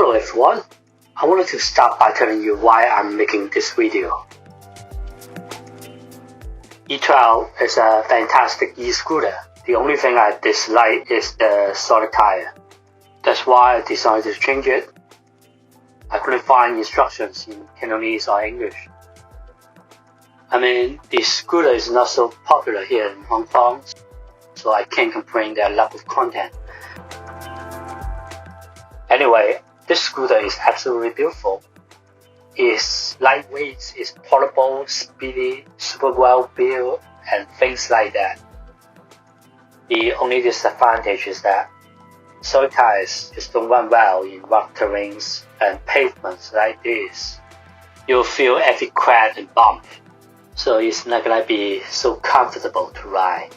Hello everyone, I wanted to start by telling you why I'm making this video. Etwow is a fantastic e-scooter. The only thing I dislike is the solid tire. That's why I decided to change it. I couldn't find instructions in Cantonese or English. I mean, the scooter is not so popular here in Hong Kong, so I can't complain that lack of content. Anyway, this scooter is absolutely beautiful. It's lightweight, it's portable, speedy, super well built, and things like that. The only disadvantage is that solid tires just don't run well in rough terrains and pavements like this. You'll feel every crack and bump, so it's not gonna be so comfortable to ride.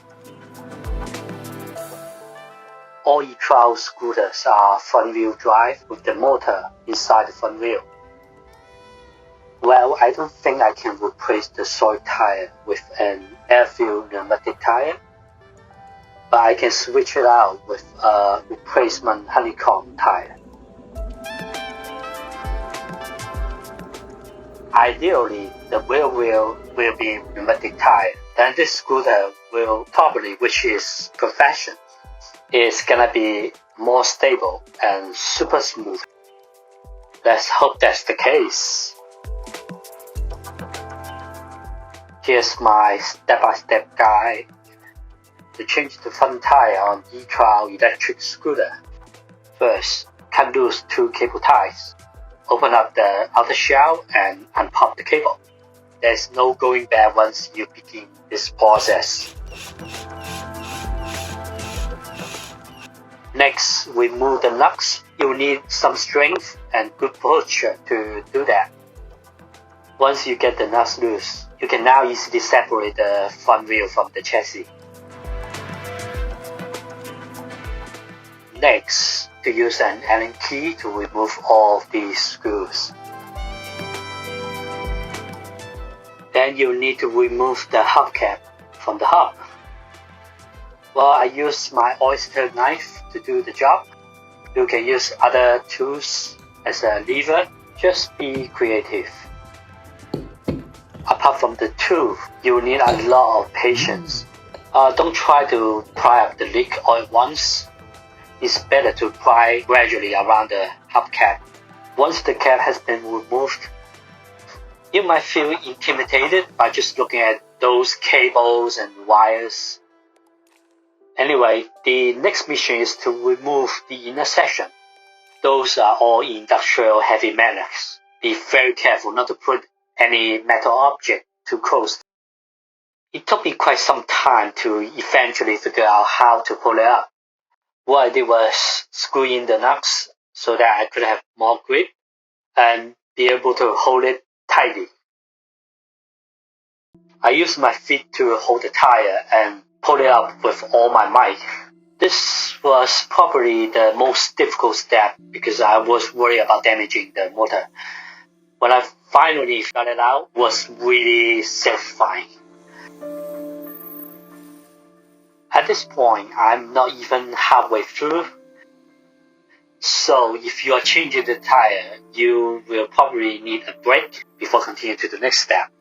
All Etwow scooters are front-wheel drive with the motor inside the front wheel. Well, I don't think I can replace the solid tire with an air-filled pneumatic tire, but I can switch it out with a replacement Honeycomb tire. Ideally, the rear wheel will be pneumatic tire, then this scooter will probably, which is perfection, is gonna be more stable and super smooth. Let's hope that's the case. Here's my step-by-step guide to change the front tire on Etwow electric scooter. First, cut loose 2 cable ties. Open up the outer shell and unpop the cable. There's no going back once you begin this process. Next, remove the nuts. You'll need some strength and good posture to do that. Once you get the nuts loose, you can now easily separate the front wheel from the chassis. Next, to use an Allen key to remove all of these screws. Then you'll need to remove the hubcap from the hub. Well, I use my oyster knife to do the job. You can use other tools as a lever. Just be creative. Apart from the tool, you need a lot of patience. Don't try to pry up the leak all at once. It's better to pry gradually around the hubcap. Once the cap has been removed, you might feel intimidated by just looking at those cables and wires. Anyway, the next mission is to remove the inner section. Those are all industrial heavy metals. Be very careful not to put any metal object too close. It took me quite some time to eventually figure out how to pull it up. What I did was screw in the nuts so that I could have more grip and be able to hold it tightly. I used my feet to hold the tire and pull it up with all my might. This was probably the most difficult step because I was worried about damaging the motor. When I finally got it out, it was really satisfying. At this point, I'm not even halfway through. So if you are changing the tire, you will probably need a break before continuing to the next step.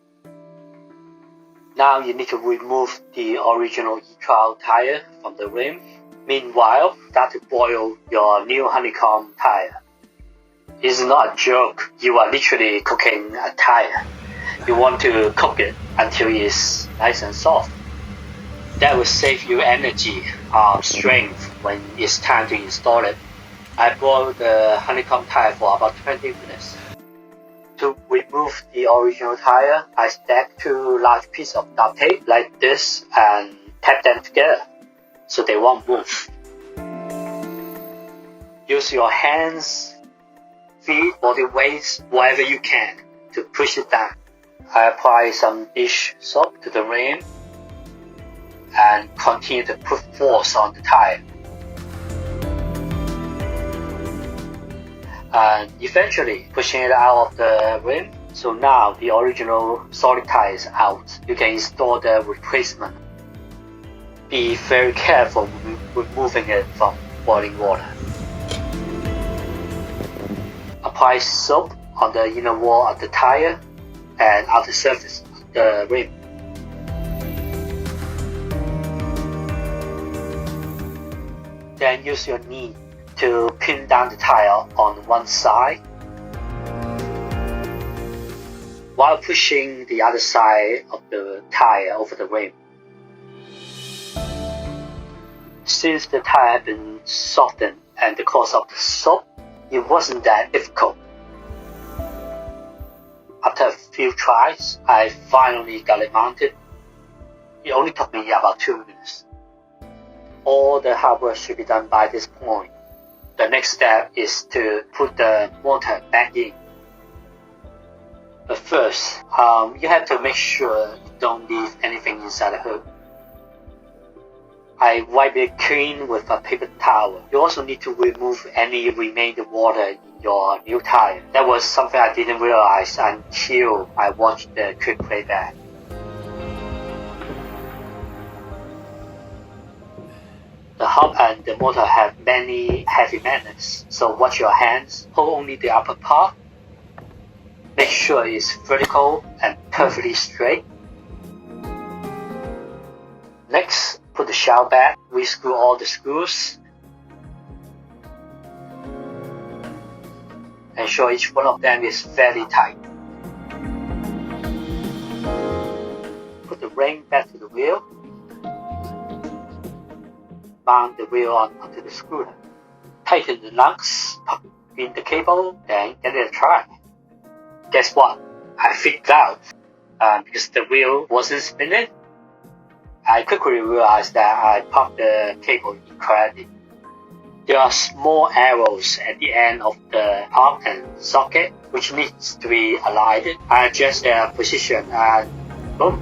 Now you need to remove the original Etwow tire from the rim. Meanwhile, start to boil your new Honeycomb tire. It's not a joke, you are literally cooking a tire. You want to cook it until it's nice and soft. That will save you energy or strength when it's time to install it. I boiled the Honeycomb tire for about 20 minutes. To remove the original tire, I stack 2 large pieces of duct tape like this and tap them together so they won't move. Use your hands, feet, body weight, whatever you can to push it down. I apply some dish soap to the rim and continue to put force on the tire. And eventually pushing it out of the rim. So now the original solid tire is out. You can install the replacement. Be very careful removing it from boiling water. apply soap on the inner wall of the tire and outer surface of the rim. Then use your knee to pin down the tire on one side while pushing the other side of the tire over the rim. Since the tire had been softened and because of the soap, it wasn't that difficult. After a few tries, I finally got it mounted. It only took me about 2 minutes. All the hard work should be done by this point. The next step is to put the motor back in. But first, you have to make sure you don't leave anything inside the hood. I wipe it clean with a paper towel. You also need to remove any remaining water in your new tire. That was something I didn't realize until I watched the quick playback. The hub and the motor have many heavy magnets, so watch your hands. Hold only the upper part. Make sure it's vertical and perfectly straight. Next, put the shell back. Rescrew all the screws. Ensure each one of them is fairly tight. Put the ring back to the wheel. Mount the wheel onto the scooter. Tighten the nuts, plug in the cable, then give it a try. Guess what? I freaked out because the wheel wasn't spinning. I quickly realized that I popped the cable incorrectly. There are small arrows at the end of the pop and socket which needs to be aligned. I adjust their position and boom,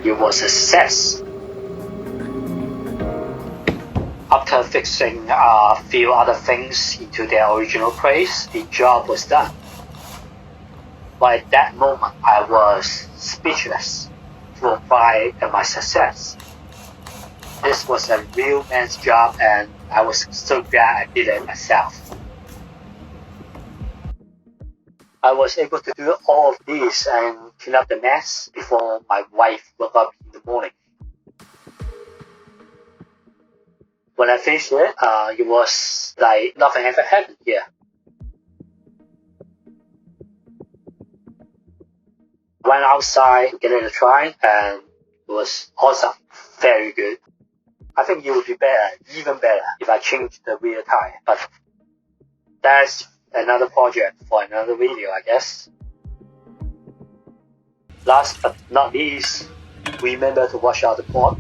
it was a success. After fixing a few other things into their original place, the job was done. But at that moment, I was speechless, full of pride at my success. This was a real man's job and I was so glad I did it myself. I was able to do all of this and clean up the mess before my wife woke up in the morning. When I finished it, it was like nothing ever happened here. Went outside, gave it a try, and it was awesome. Very good. I think it would be better, even better, if I changed the rear tire. But that's another project for another video, I guess. Last but not least, remember to wash out the port.